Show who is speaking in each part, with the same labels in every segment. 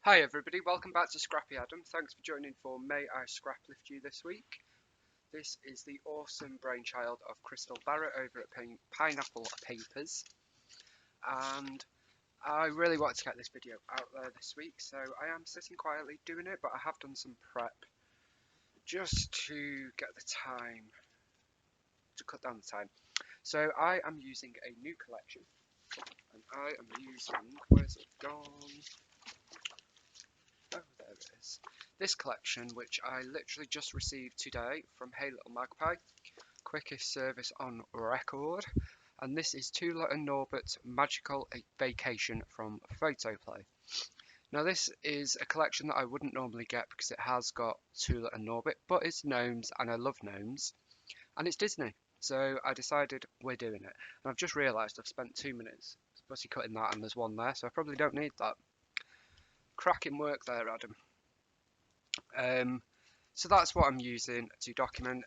Speaker 1: Hi everybody, welcome back to Scrappy Adam. Thanks for joining for May I Scraplift You this week. This is the awesome brainchild of Crystal Barrett over at Pineapple Papers, and I really wanted to get this video out there this week, so I am sitting quietly doing it, but I have done some prep just to get the time, to cut down the time. So I am using a new collection, and I am using, where's it gone? Oh, there it is. This collection, which I literally just received today from Hey Little Magpie, quickest service on record, and this is Tula and Norbert's Magical Vacation from Photoplay. Now this is a collection that I wouldn't normally get because it has got Tula and Norbert, but it's gnomes and I love gnomes, and it's Disney. So I decided we're doing it. And I've just realised I've spent 2 minutes fussy cutting that and there's one there, so I probably don't need that. Cracking work there, Adam. So that's what I'm using to document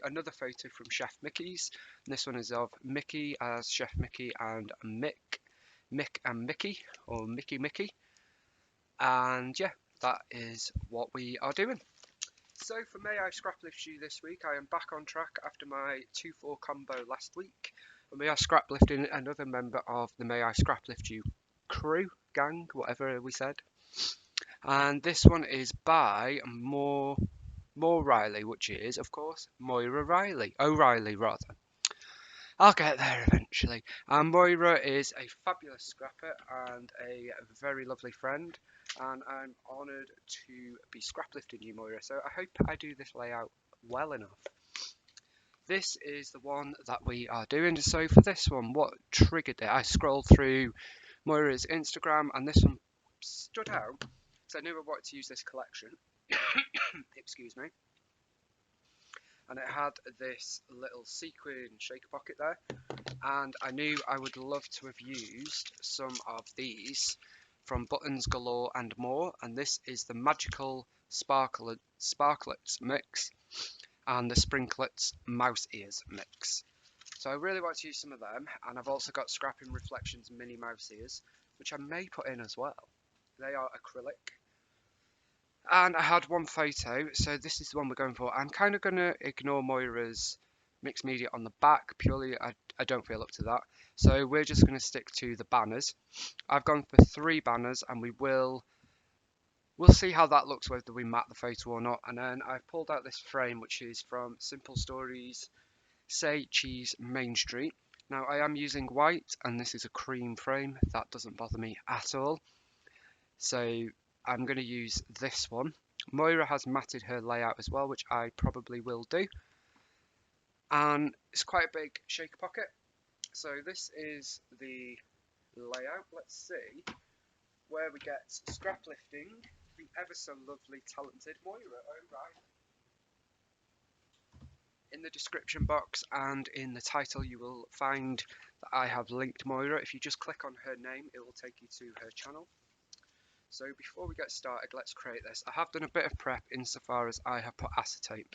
Speaker 1: another photo from Chef Mickey's. And this one is of Mickey as Chef Mickey and Mick and Mickey, or Mickey. And yeah, that is what we are doing. So for May I Scraplift You this week, I am back on track after my 2-4 combo last week. And we are scraplifting another member of the May I Scraplift You crew, gang, whatever we said. And this one is by More Riley, which is, of course, Moira Riley. O'Reilly, rather. I'll get there eventually. And Moira is a fabulous scrapper and a very lovely friend. And I'm honoured to be scraplifting you, Moira. So I hope I do this layout well enough. This is the one that we are doing. So for this one, what triggered it? I scrolled through Moira's Instagram and this one stood out. So I knew I wanted to use this collection. Excuse me. And it had this little sequin shaker pocket there, and I knew I would love to have used some of these from Buttons Galore and More, and this is the Magical Sparklets mix and the Sprinklets Mouse Ears mix. So I really want to use some of them, and I've also got Scrapping Reflections mini mouse ears, which I may put in as well. They are acrylic. And I had one photo, so this is the one we're going for. I'm kind of going to ignore Moira's mixed media on the back, purely I don't feel up to that. So we're just going to stick to the banners. I've gone for 3 banners, and we'll see how that looks, whether we map the photo or not. And then I've pulled out this frame, which is from Simple Stories, Say Cheese Main Street. Now I am using white, and this is a cream frame. That doesn't bother me at all. So I'm going to use this one. Moira has matted her layout as well, which I probably will do. And it's quite a big shaker pocket. So this is the layout. Let's see where we get scraplifting the ever so lovely, talented Moira O'Reilly. In the description box and in the title you will find that I have linked Moira. If you just click on her name, it will take you to her channel. So before we get started, let's create this. I have done a bit of prep insofar as I have put acetate.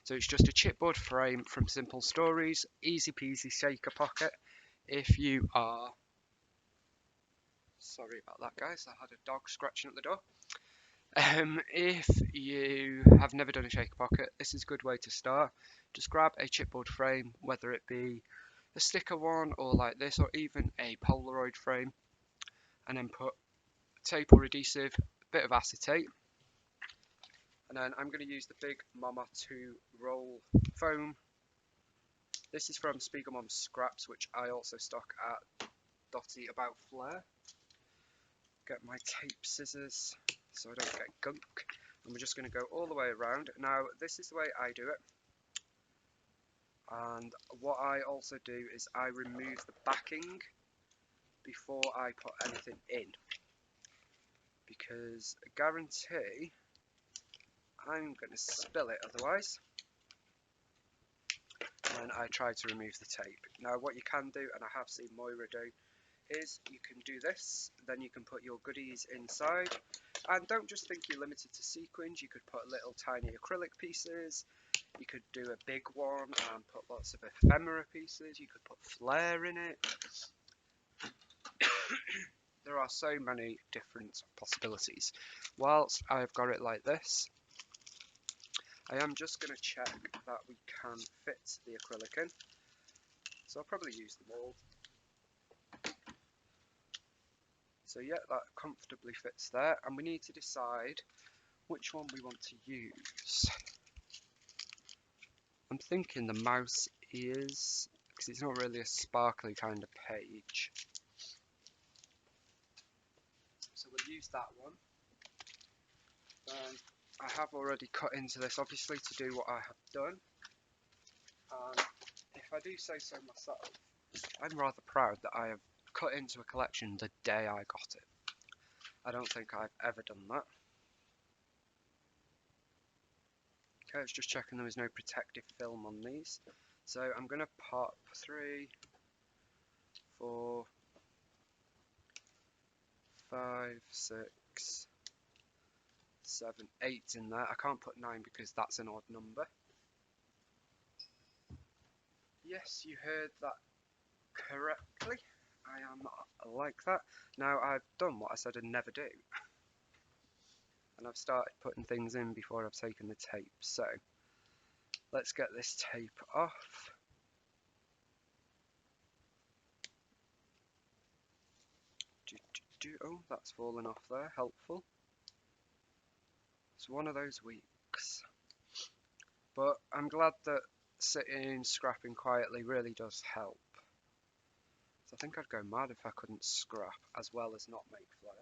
Speaker 1: So it's just a chipboard frame from Simple Stories, easy peasy shaker pocket. If you are, sorry about that guys, I had a dog scratching at the door. If you have never done a shaker pocket, this is a good way to start. Just grab a chipboard frame, whether it be a sticker one or like this, or even a Polaroid frame, and then put tape or adhesive, a bit of acetate, and then I'm going to use the Big Mama 2 roll foam. This is from Spiegelmom's Scraps, which I also stock at Dotty About Flair. Get my tape scissors so I don't get gunk, and we're just going to go all the way around. Now this is the way I do it, and what I also do is I remove the backing before I put anything in, because I guarantee I'm going to spill it otherwise. And I try to remove the tape. Now what you can do, and I have seen Moira do, is you can do this, then you can put your goodies inside, and don't just think you're limited to sequins. You could put little tiny acrylic pieces, you could do a big one and put lots of ephemera pieces, you could put flair in it. there are so many different possibilities. Whilst I've got it like this, I am just going to check that we can fit the acrylic in. So I'll probably use them all. So yeah, that comfortably fits there, and we need to decide which one we want to use. I'm thinking the mouse ears, because it's not really a sparkly kind of page. So we'll use that one. I have already cut into this, obviously, to do what I have done. And if I do say so myself, I'm rather proud that I have cut into a collection the day I got it. I don't think I've ever done that. Okay, I was just checking there was no protective film on these. So I'm going to pop 3, 4, 5, 6, 7, 8 in there. I can't put 9 because that's an odd number. Yes, you heard that correctly. I am like that. Now I've done what I said I'd never do. And I've started putting things in before I've taken the tape. So let's get this tape off. Oh, that's fallen off there. Helpful. It's one of those weeks. But I'm glad that sitting, scrapping quietly really does help. So I think I'd go mad if I couldn't scrap as well as not make flare.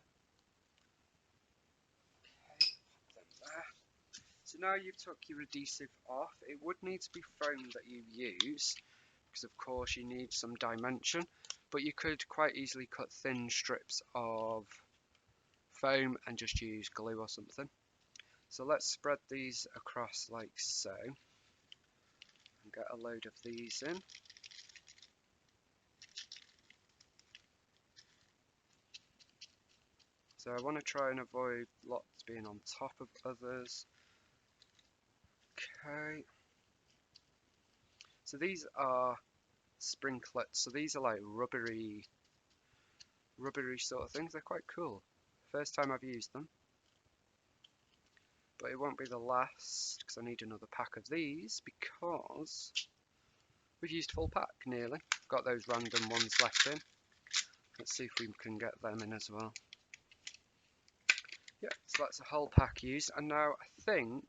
Speaker 1: Okay, pop them there. So now you've took your adhesive off, it would need to be foam that you use, because of course you need some dimension, but you could quite easily cut thin strips of foam and just use glue or something. So let's spread these across like so, and get a load of these in. So I want to try and avoid lots being on top of others. Okay. So these are sprinklets, so these are like rubbery sort of things. They're quite cool. First time I've used them. But it won't be the last, because I need another pack of these, because we've used full pack nearly. Got those random ones left in. Let's see if we can get them in as well. Yeah, so that's a whole pack used, and now I think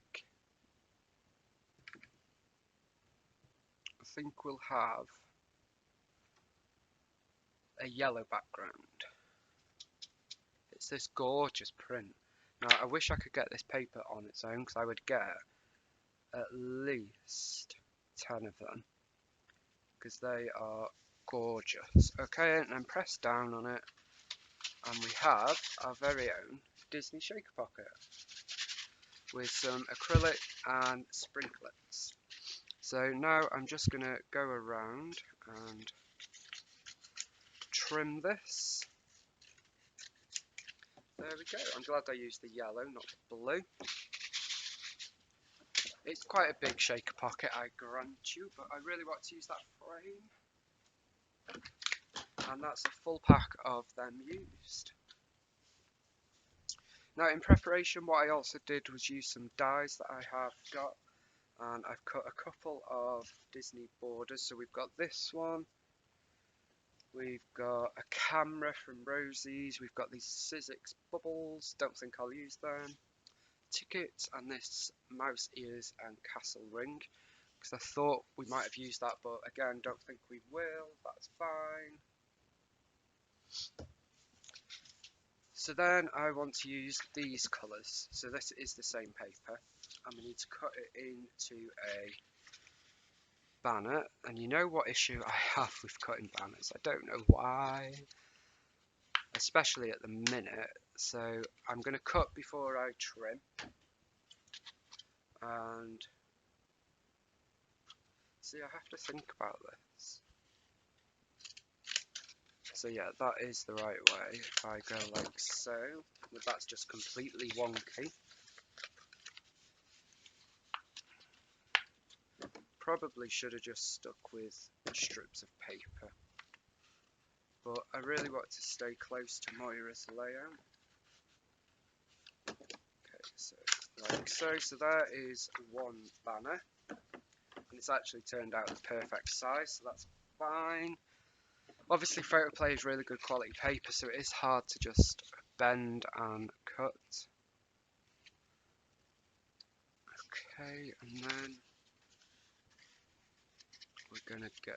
Speaker 1: we'll have a yellow background. It's this gorgeous print. Now I wish I could get this paper on its own, because I would get at least 10 of them, because they are gorgeous. Okay, and then press down on it, and we have our very own Disney Shaker Pocket with some acrylic and sprinklets. So now I'm just going to go around and trim this. There we go. I'm glad I used the yellow, not the blue. It's quite a big shaker pocket, I grant you, but I really want to use that frame. And that's a full pack of them used. Now in preparation, what I also did was use some dies that I have got, and I've cut a couple of Disney borders. So we've got this one, we've got a camera from Rosie's, we've got these Sizzix bubbles, don't think I'll use them, tickets, and this mouse ears and castle ring, because I thought we might have used that, but again, don't think we will. That's fine. So then I want to use these colours. So this is the same paper, and we need to cut it into a banner. And you know what issue I have with cutting banners? I don't know why, especially at the minute. So I'm going to cut before I trim, and see, I have to think about this. So yeah, that is the right way. If I go like so, but that's just completely wonky. Probably should have just stuck with strips of paper. but I really want to stay close to Moira's layout. Okay, so like so. So there is one banner, and it's actually turned out the perfect size, so that's fine. Obviously, photoplay is really good quality paper, so it is hard to just bend and cut. Okay, and then we're gonna go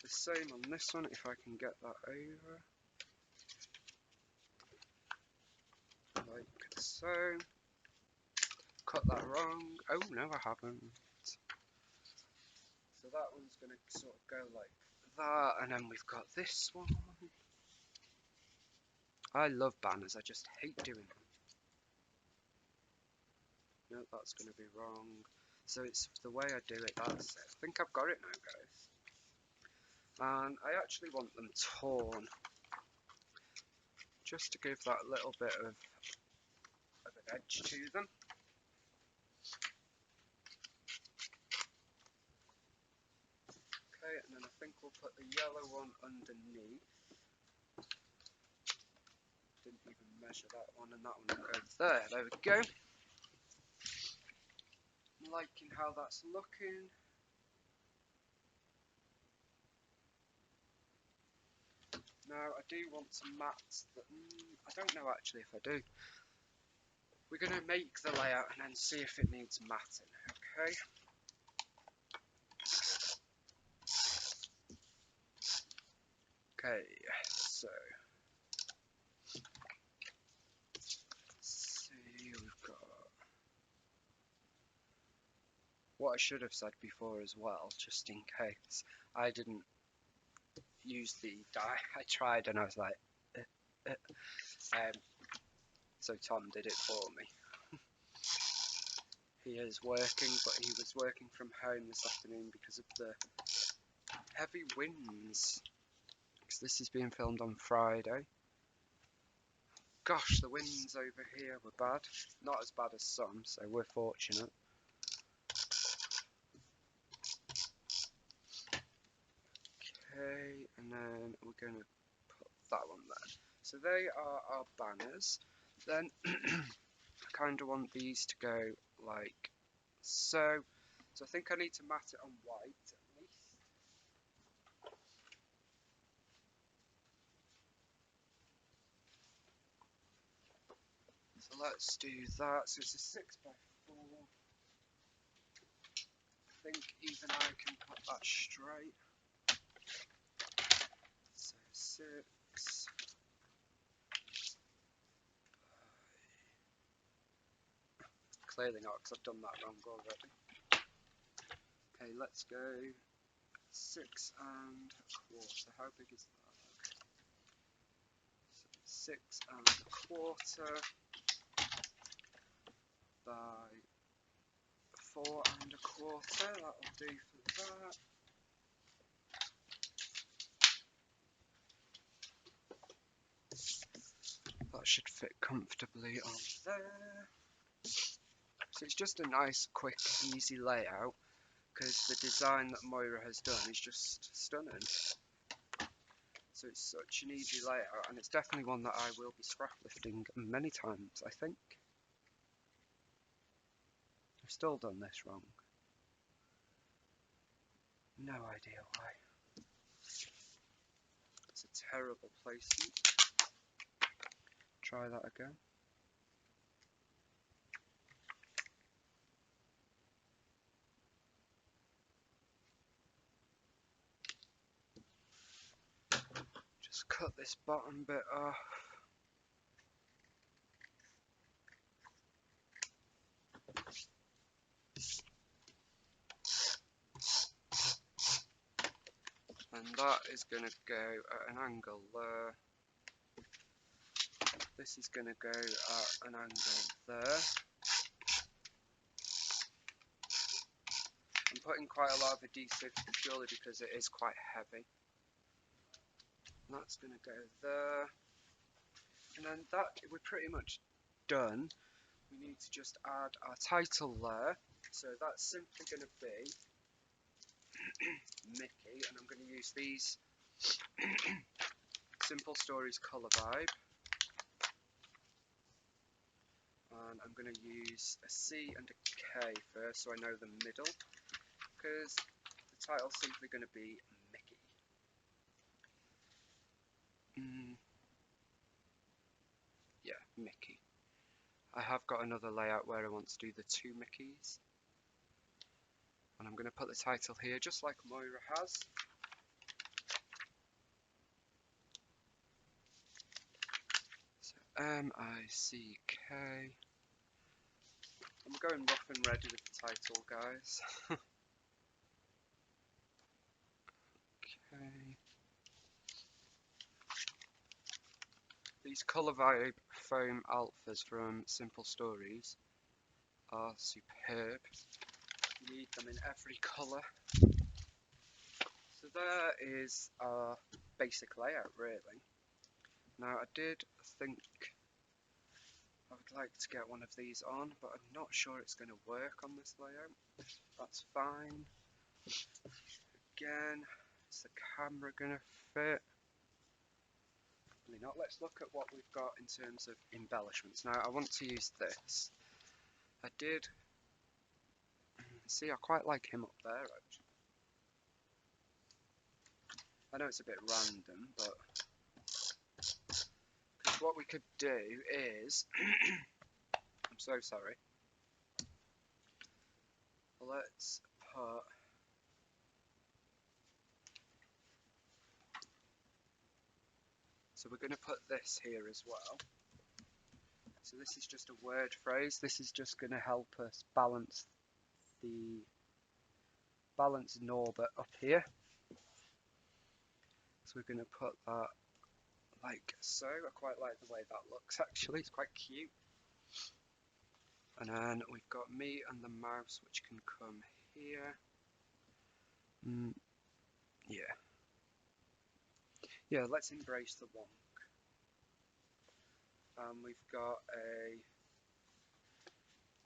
Speaker 1: the same on this one if I can get that over. Like so. Cut that wrong. Oh no, I haven't. So that one's gonna sort of go like that, and then we've got this one. I love banners, I just hate doing them. No, that's gonna be wrong. So it's the way I do it, that's it. I think I've got it now, guys. And I actually want them torn, just to give that little bit of an edge to them. Okay, and then I think we'll put the yellow one underneath. Didn't even measure that one, and that one will go there. There we go. I'm liking how that's looking. Now I do want to matte the, I don't know actually if I do. We're going to make the layout and then see if it needs matting, okay? Okay, so let's see, we've got what I should have said before as well, just in case. I didn't use the dye. I tried and I was like, so Tom did it for me. He is working, but he was working from home this afternoon because of the heavy winds. Because this is being filmed on Friday. Gosh, the winds over here were bad. Not as bad as some, so we're fortunate. Okay, and then we're going to put that one there. So they are our banners. Then I kind of want these to go like so. So I think I need to mat it on white at least. So let's do that. So it's a 6x4. I think even I can put that straight. So 6. Clearly not, because I've done that wrong already. Okay, let's go 6 and a quarter. How big is that? So 6 and a quarter by 4 and a quarter. That'll do for that. That should fit comfortably on there. So it's just a nice, quick, easy layout, because the design that Moira has done is just stunning. So it's such an easy layout, and it's definitely one that I will be scraplifting many times, I think. I've still done this wrong. No idea why. It's a terrible placement. Try that again. Just cut this bottom bit off. And that is going to go at an angle there. This is going to go at an angle there. I'm putting quite a lot of adhesive purely because it is quite heavy. And that's going to go there. And then that, we're pretty much done. We need to just add our title there. So that's simply going to be Mickey, and I'm going to use these Simple Stories colour vibe. And I'm going to use a C and a K first so I know the middle, because the title's simply going to be Mickey. Yeah, Mickey. I have got another layout where I want to do the two Mickeys. And I'm going to put the title here just like Moira has. So MICK. I'm going rough and ready with the title, guys. Okay. These colour vibe foam alphas from Simple Stories are superb. You need them in every colour. So there is our basic layout, really. Now I did think I would like to get one of these on, but I'm not sure it's going to work on this layout. That's fine. Again, is the camera going to fit? Probably not. Let's look at what we've got in terms of embellishments. Now I want to use this. I did see, I quite like him up there actually. I know it's a bit random, but what we could do is I'm so sorry. Let's put so we're going to put this here as well. So this is just a word phrase. This is just going to help us balance Norbert up here. So we're going to put that like so. I quite like the way that looks actually. It's quite cute. And then we've got me and the mouse, which can come here. Yeah. Yeah, let's embrace the wonk. We've got a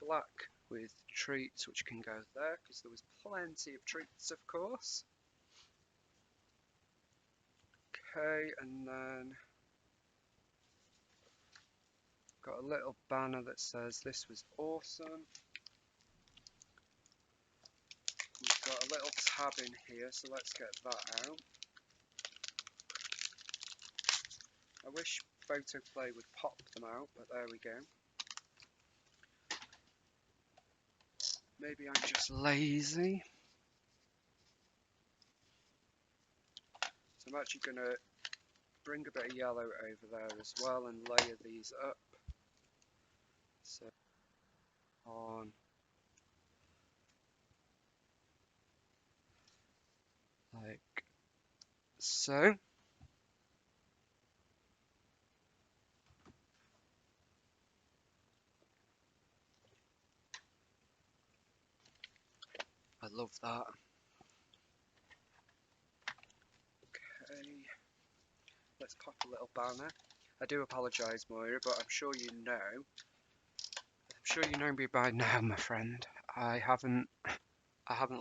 Speaker 1: black with treats, which can go there, because there was plenty of treats, of course. Okay, and then got a little banner that says this was awesome. We've got a little tab in here, so let's get that out. I wish Photoplay would pop them out, but there we go. Maybe I'm just lazy. So I'm actually going to bring a bit of yellow over there as well and layer these up. So on like so. I love that. Okay, let's pop a little banner. I do apologise, Moira, but I'm sure you know me by now, my friend. I haven't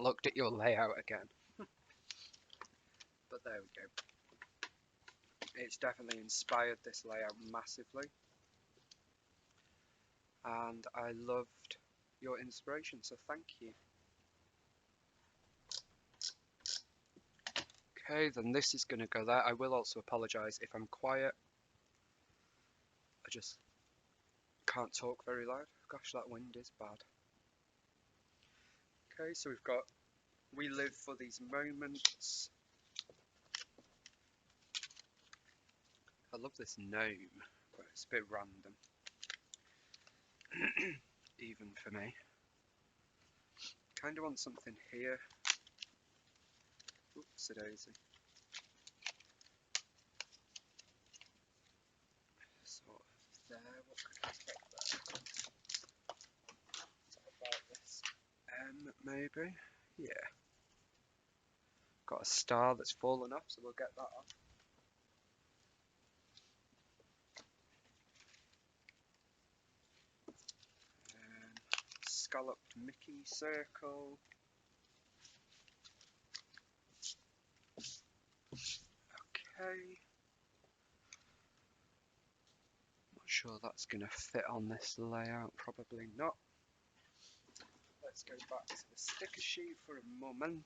Speaker 1: looked at your layout again. But there we go. It's definitely inspired this layout massively. And I loved your inspiration, so thank you. Okay, then this is going to go there. I will also apologise if I'm quiet. I just can't talk very loud. Gosh, that wind is bad. Okay, so we've got we live for these moments. I love this gnome, but it's a bit random. Even for me. Kind of want something here. Oops-a-daisy. Sort of there. What could I put there? About this M, maybe? Yeah. Got a star that's fallen off, so we'll get that off. Scalloped Mickey circle. Okay. Not sure that's going to fit on this layout, probably not. Let's go back to the sticker sheet for a moment.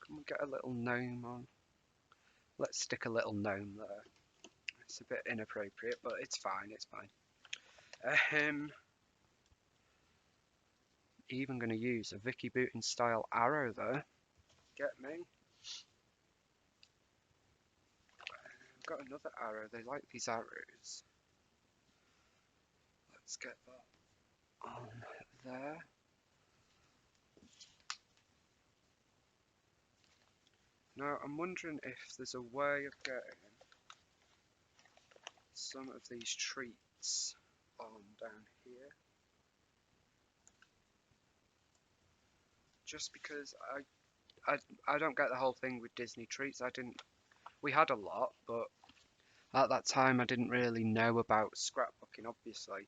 Speaker 1: Can we get a little gnome on? Let's stick a little gnome there. It's a bit inappropriate, but it's fine, it's fine. Even going to use a Vicky Booten style arrow there. Get me? I've got another arrow, they like these arrows. Let's get that on there. Now I'm wondering if there's a way of getting some of these treats on down here. Just because I don't get the whole thing with Disney treats. We had a lot, but at that time I didn't really know about scrapbooking, obviously.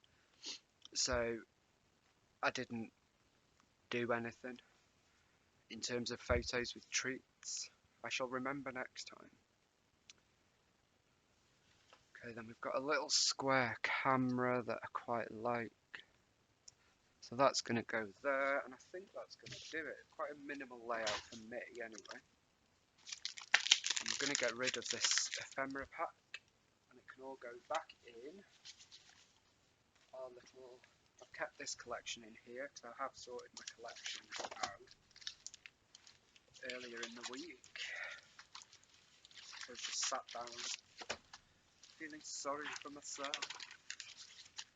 Speaker 1: So I didn't do anything in terms of photos with treats. I shall remember next time. Okay, then we've got a little square camera that I quite like. So that's going to go there, and I think that's going to do it. Quite a minimal layout for me, anyway. I'm going to get rid of this ephemera pack, and it can all go back in our little... I've kept this collection in here, because I have sorted my collection out earlier in the week. So I just sat down, feeling sorry for myself.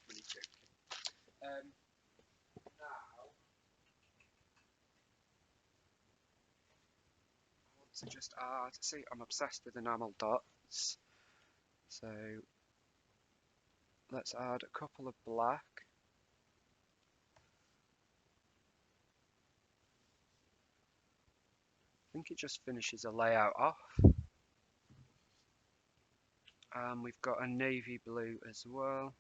Speaker 1: Really joking. Now, I want to just add, see, I'm obsessed with enamel dots, so let's add a couple of black. I think it just finishes a layout off. And we've got a navy blue as well.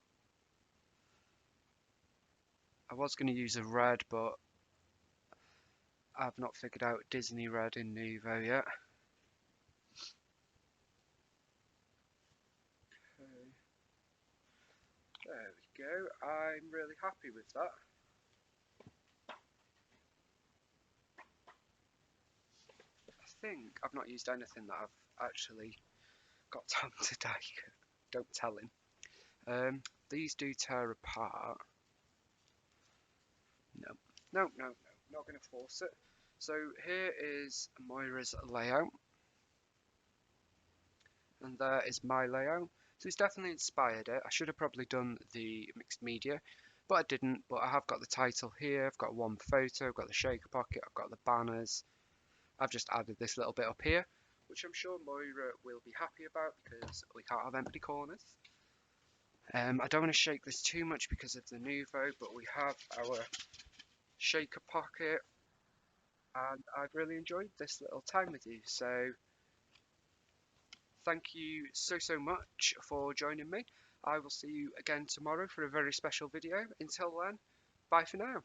Speaker 1: I was going to use a red, but I've not figured out Disney red in Nuvo yet. Okay. There we go. I'm really happy with that. I think I've not used anything that I've actually got Tom today. Don't tell him. These do tear apart. No, no, no, no. Not going to force it. So here is Moira's layout. And there is my layout. So it's definitely inspired it. I should have probably done the mixed media, but I didn't. But I have got the title here, I've got one photo, I've got the shaker pocket, I've got the banners. I've just added this little bit up here, which I'm sure Moira will be happy about because we can't have empty corners. I don't want to shake this too much because of the Nuvo, but we have our shaker pocket, and I've really enjoyed this little time with you. So thank you so much for joining me. I will see you again tomorrow for a very special video. Until then, bye for now.